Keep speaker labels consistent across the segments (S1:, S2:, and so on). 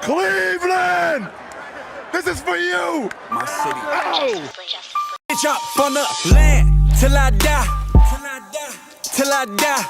S1: Cleveland! This is for you!
S2: My city.
S1: Oh!
S2: Bitch up on the land till I die. Till I die. Till I die.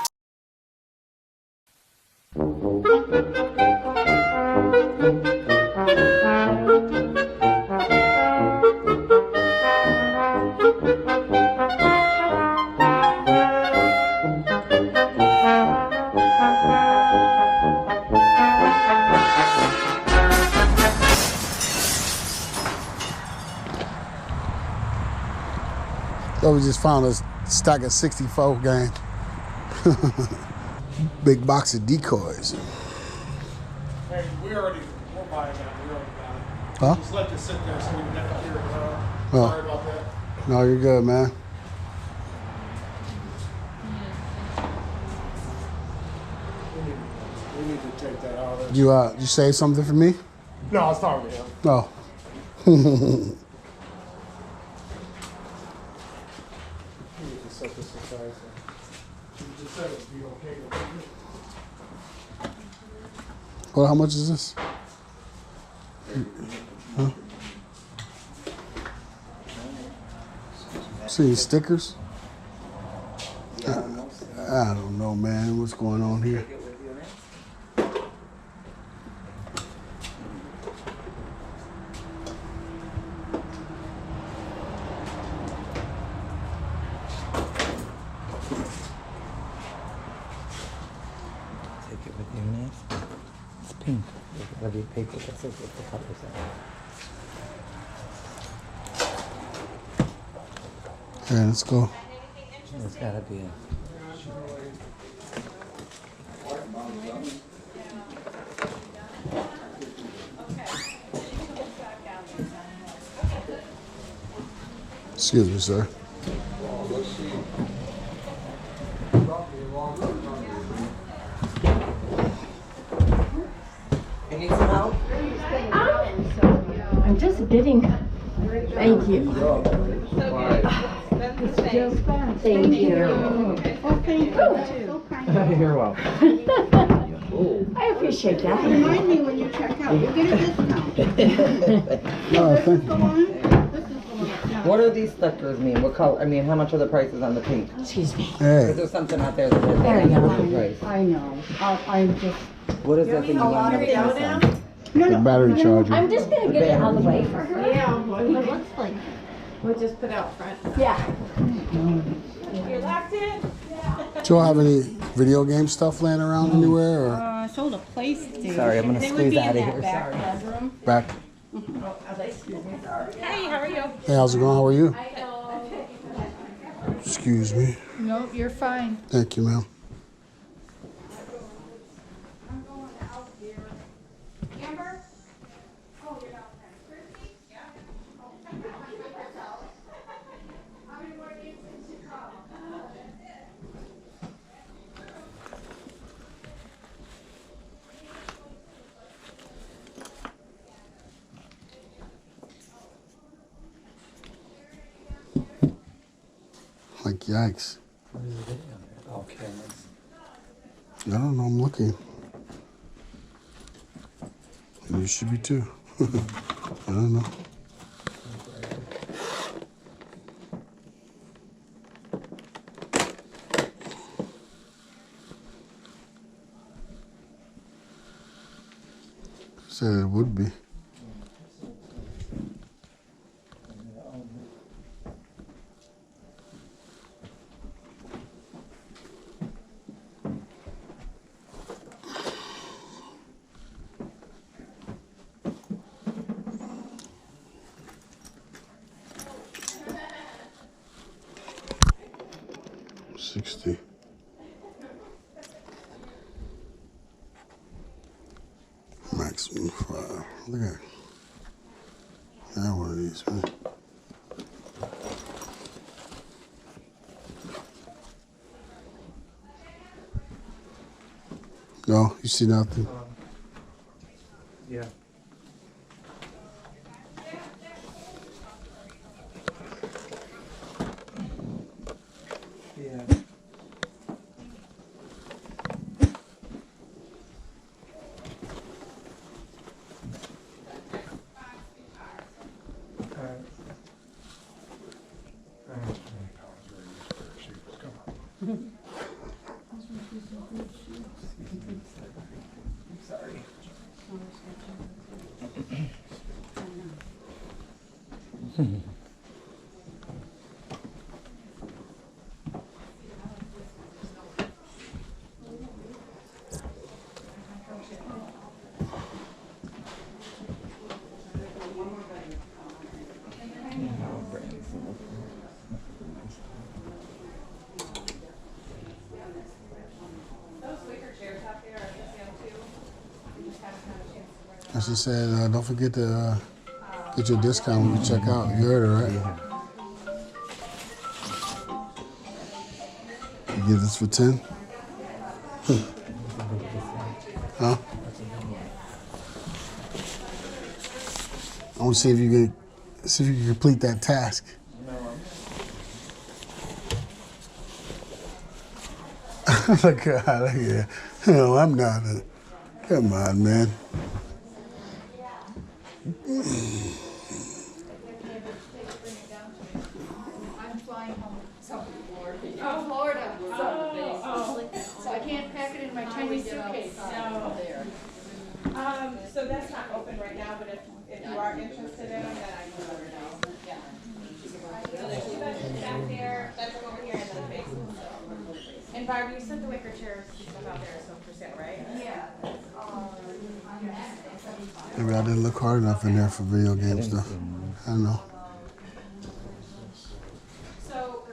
S3: So we just found a stack of 64 game. Big box of decoys.
S4: Hey, we're buying that. We already got it.
S3: Huh?
S4: Just let this sit there so we can never hear it.
S3: Oh.
S4: Sorry about that.
S3: No, you're good, man.
S4: We need to take that out of there.
S3: You say something for me?
S4: No, I was talking to him.
S3: No.
S4: We need to set this aside. So you just said it would be okay with you.
S3: Well, how much is this? Huh? See stickers? I don't know, man. What's going on here?
S5: Take it with you, Nance. It's pink. Whatever you paper that says what the colors are.
S3: Yeah, let's go.
S5: There's gotta be a.
S3: Excuse me, sir.
S5: You need some help?
S6: I'm just getting. Thank you. Thank you.
S5: You're welcome.
S6: I appreciate that.
S7: Remind me when you check out, you get a discount.
S3: No, thank you.
S5: What do these stickers mean? What color? I mean, how much are the prices on the pink?
S6: Excuse me.
S3: Hey,
S5: Is there something out there that says
S6: There
S5: that
S6: you
S5: has
S6: go.
S5: the price?
S6: I know. I'm just.
S5: What is that thing you want me to pass on?
S3: the battery charger.
S6: I'm just gonna get it out of the way for her. Yeah. It looks like.
S7: We'll just put out front.
S6: Yeah.
S7: You're locked in?
S3: Do y'all have any video game stuff laying around anywhere or
S7: I sold a PlayStation.
S5: Sorry, I'm gonna
S7: They would
S5: squeeze
S7: be
S5: out of
S7: in that
S5: here.
S7: back
S5: Sorry.
S7: bedroom.
S3: back?
S7: Hey, how are you?
S3: Hey, how's it going? How are you? Excuse me.
S7: Nope, you're fine.
S3: Thank you, ma'am. Like, yikes.
S5: What is the video there? Oh, cameras.
S3: I don't know. I'm looking. You should be too. I don't know. Said it would be. $60. Maximum 5. Look at that one of these, man. No, you see nothing?
S5: Yeah. Yeah. Sorry.
S3: And she said, don't forget to get your discount when you check out. You heard her, right?
S5: Yeah.
S3: You get this for 10? Huh? I want to see if you can complete that task. Look at that. No, I'm not. Come on, man.
S7: I'm flying home. Florida. So I can't pack it in my tiny suitcase.
S8: No. So that's not open right now, but if you are interested in them, then I can let her know. Yeah. So there's two benches back there, bedroom over here, and then a basement. And Barb, you said the wicker chairs and stuff out there, so for sale, right? Yeah.
S3: Maybe I didn't look hard enough in there for video game stuff. I don't know.
S8: So,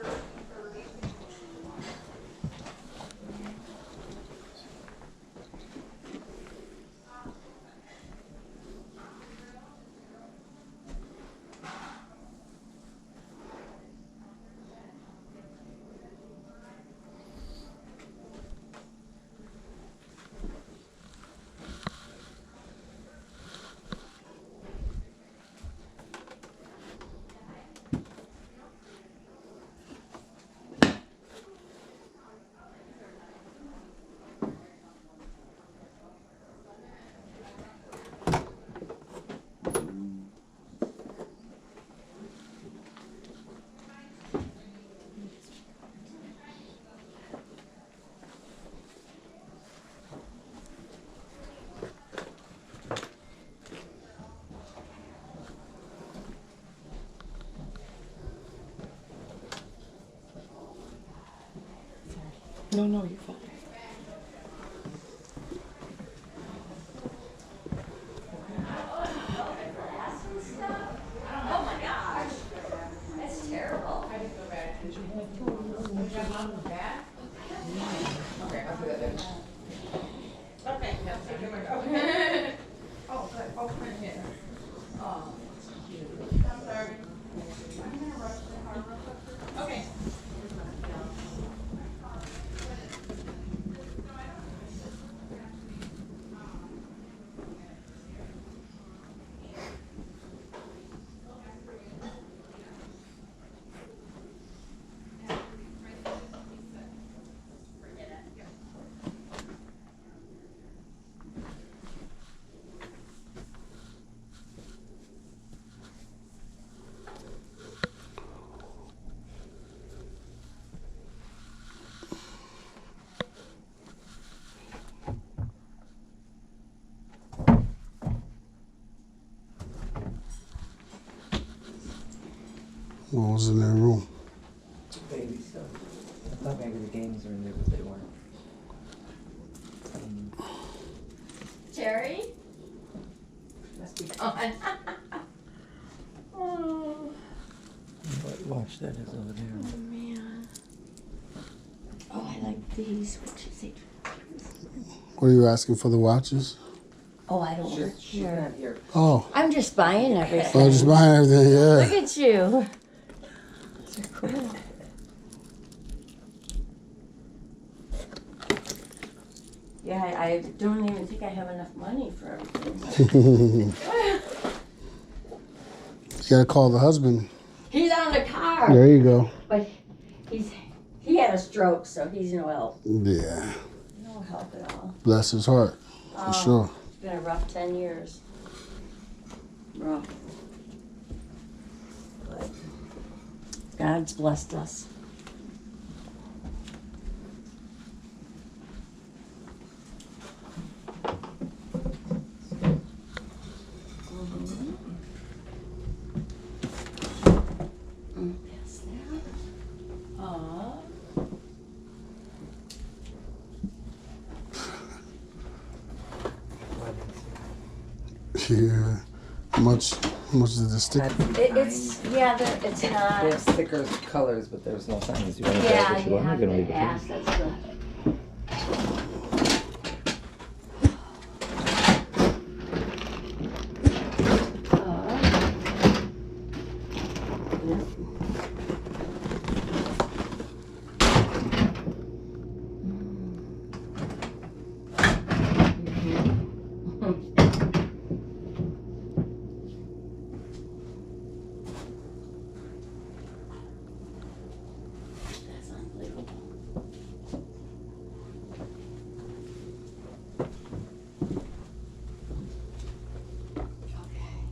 S6: No, you're fine.
S8: okay, no, take your word. Okay. Oh, good. Oh, right here. Oh, I'm sorry. I'm gonna rush to the car real quick. Okay.
S3: What was in that room?
S5: Baby stuff. I thought maybe the games were in there, but they weren't.
S6: Jerry? Must be gone. Oh,
S5: Watch that is over there.
S6: man. Oh, I like these. What you say?
S3: What are you asking for the watches?
S6: Oh, I don't work here.
S5: Here.
S3: Oh,
S6: I'm just buying everything.
S3: oh, just buying everything,
S6: Look
S3: yeah.
S6: at you. These are cool. Yeah, I don't even think I have enough money for everything.
S3: You gotta call the husband.
S6: He's on the car,
S3: There you go.
S6: but he had a stroke, so he's no help.
S3: Yeah,
S6: No help at all.
S3: bless his heart, for sure.
S6: It's been a rough 10 years. Rough. But God's blessed us.
S3: Yeah. How much did the stick?
S6: It's yeah, it's not.
S5: They have stickers, colors, but there's no signs. You want to
S6: Yeah,
S5: grab what you
S6: you
S5: want?
S6: have
S5: You're gonna leave
S6: to
S5: it
S6: ask.
S5: here.
S6: That's good. That's unbelievable. Okay.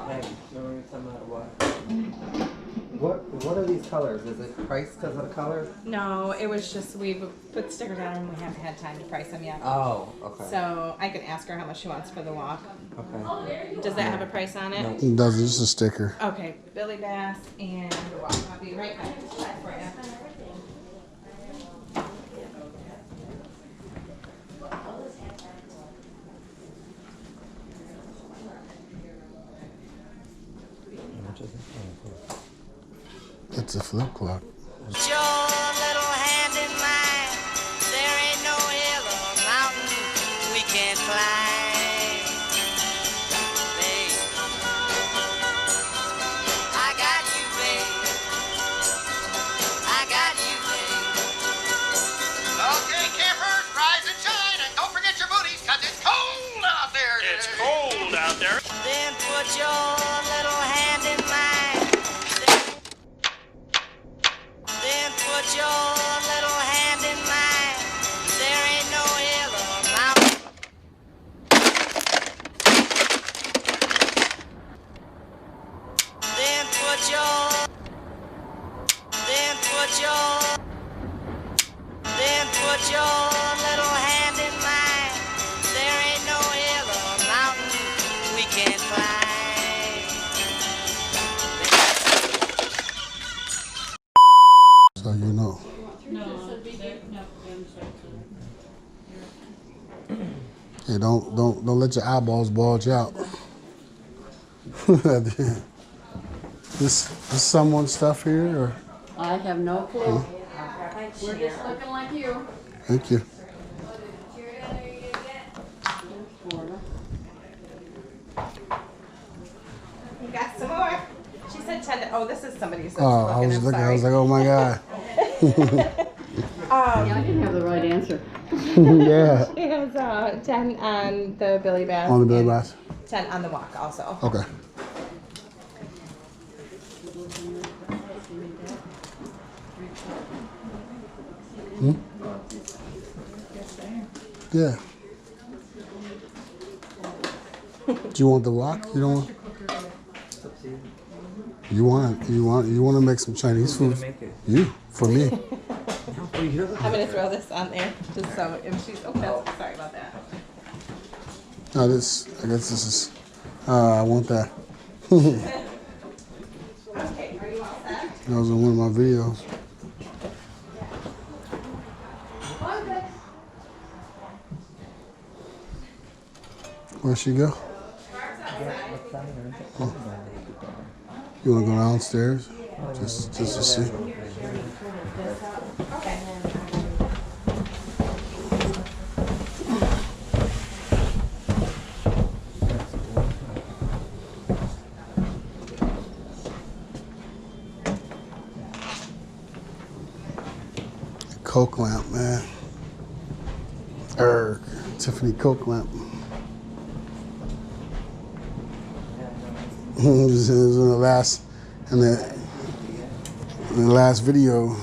S5: Hey, remember you talking about what are these colors? Is it priced because of the colors?
S8: No, it was just we put stickers on and we haven't had time to price them yet.
S5: Oh, okay.
S8: So I can ask her how much she wants for the walk.
S5: Okay.
S8: Does that have a price on it?
S3: It does. It's just a sticker.
S8: Okay, Billy Bass and the walk. I'll be right back for you.
S5: How much is it? Oh,
S3: It's a flip clock.
S9: Put your little hand in mine. There ain't no hill or mountain we can't climb. Babe, I got you, babe. I got you, babe.
S1: Okay, campers, rise and shine, and don't forget your booties, 'cause it's cold out there. It's cold out there.
S9: Then put your little hand in mine. Then put your little hand in mine. There ain't no hill or mountain. Then put your little hand in mine. There ain't no hill or mountain we can't climb.
S3: So you know. Hey, don't let your eyeballs bulge out. This someone's stuff here, or
S6: I have no clue. We're just looking like you.
S3: thank you.
S8: You got some more? She said 10 to, oh, this is somebody's.
S3: Oh, I was looking. I was like, oh my god.
S6: Yeah, I didn't have the right answer.
S3: Yeah.
S8: She has 10 on the Billy Bass.
S3: On the Billy
S8: and
S3: Bass.
S8: 10 on the walk also.
S3: Okay. Hmm? Yeah. Do you want the wok? You don't want? You want to make some Chinese food?
S5: make it?
S3: You for me?
S8: I'm gonna throw this on there just so if she's. Oh, that's, sorry about that.
S3: No, this. I guess this is. I want that.
S8: Okay, are you all set?
S3: That was in one of my videos. Where'd she go? Oh. You want to go downstairs? Just to see. Coke lamp, man. Tiffany Coke lamp. It was in the last, and In the last video,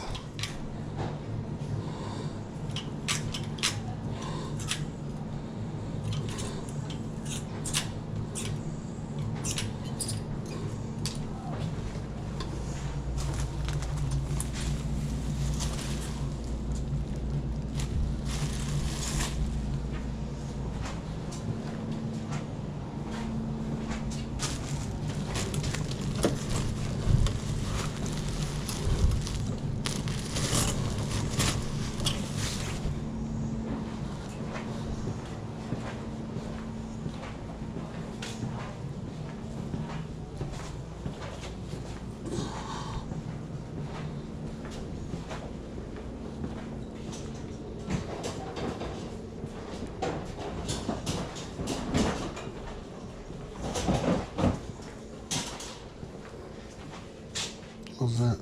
S3: what's that?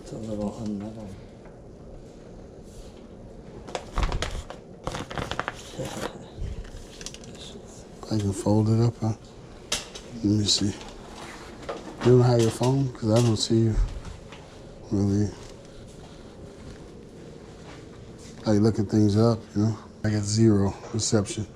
S5: It's a little unlevel.
S3: I can fold it up, huh? Let me see. You don't have your phone? Because I don't see you really. How you looking things up, you know? I get zero reception.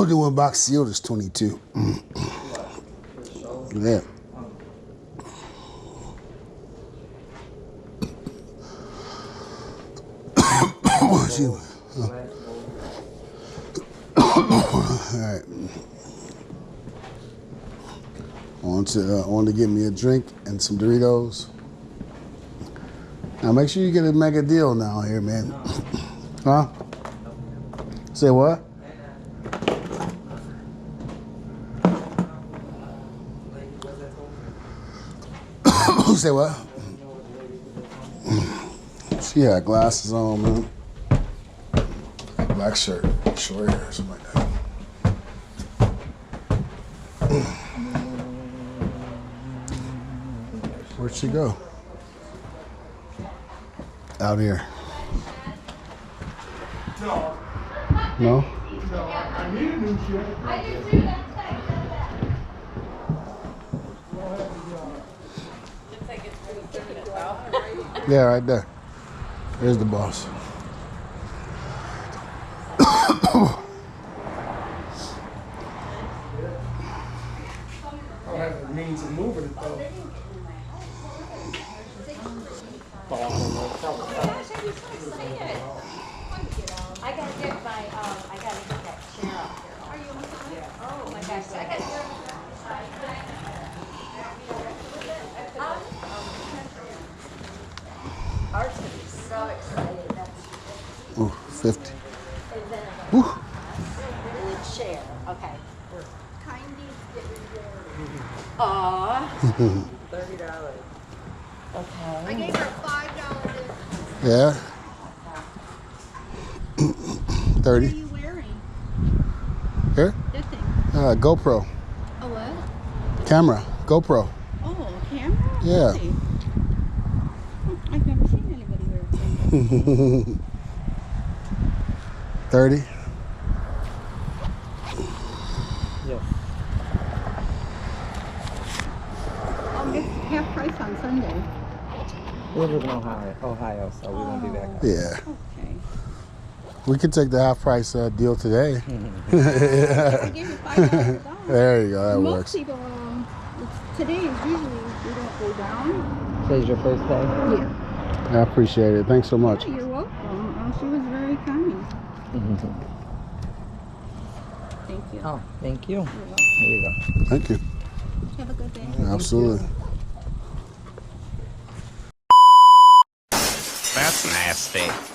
S3: The one box sealed is 22. Yeah. Excuse me. All right. I want to get me a drink and some Doritos. Now make sure you get a mega deal now here, man. Huh? Say what? Say what? She had glasses on, man. Black shirt, short hair, something like that. Where'd she go? Out here.
S4: No.
S3: No?
S4: No, I need a new shirt.
S7: I do too, that's
S3: Yeah, right there. There's the boss.
S4: I don't have the means of moving it though.
S6: I gotta get my, I gotta get that chair up here. Are you on time? Yeah. Oh my gosh, I gotta get Art's gonna be so excited. That's
S3: Ooh, 50.
S6: and then
S3: Woo.
S6: the chair. Okay.
S7: Kindy getting
S6: Aw.
S8: $30.
S7: I
S6: Okay.
S7: gave her a $5 discount.
S3: Yeah.
S7: What
S3: 30.
S7: are you wearing?
S3: Here?
S7: That thing.
S3: GoPro.
S7: A what?
S3: Camera. GoPro.
S7: Oh, a camera?
S3: Yeah.
S7: Really? I've never seen anybody wear a camera.
S3: 30.
S5: Yes.
S7: It's half price on Sunday.
S5: We live in Ohio, so we won't be back.
S3: Yeah.
S7: Okay.
S3: We could take the half price deal today.
S7: I gave you $5 off.
S3: There you go. That
S7: Most
S3: works.
S7: people, today is usually we don't go down.
S5: Today's your first day?
S7: Yeah.
S3: I appreciate it. Thanks so much.
S7: Yeah, you're welcome. She was very kind. Thank you.
S5: Oh, thank you.
S7: You're welcome.
S5: Here you go.
S3: Thank you.
S7: Have a good day.
S3: Absolutely.
S1: Nasty.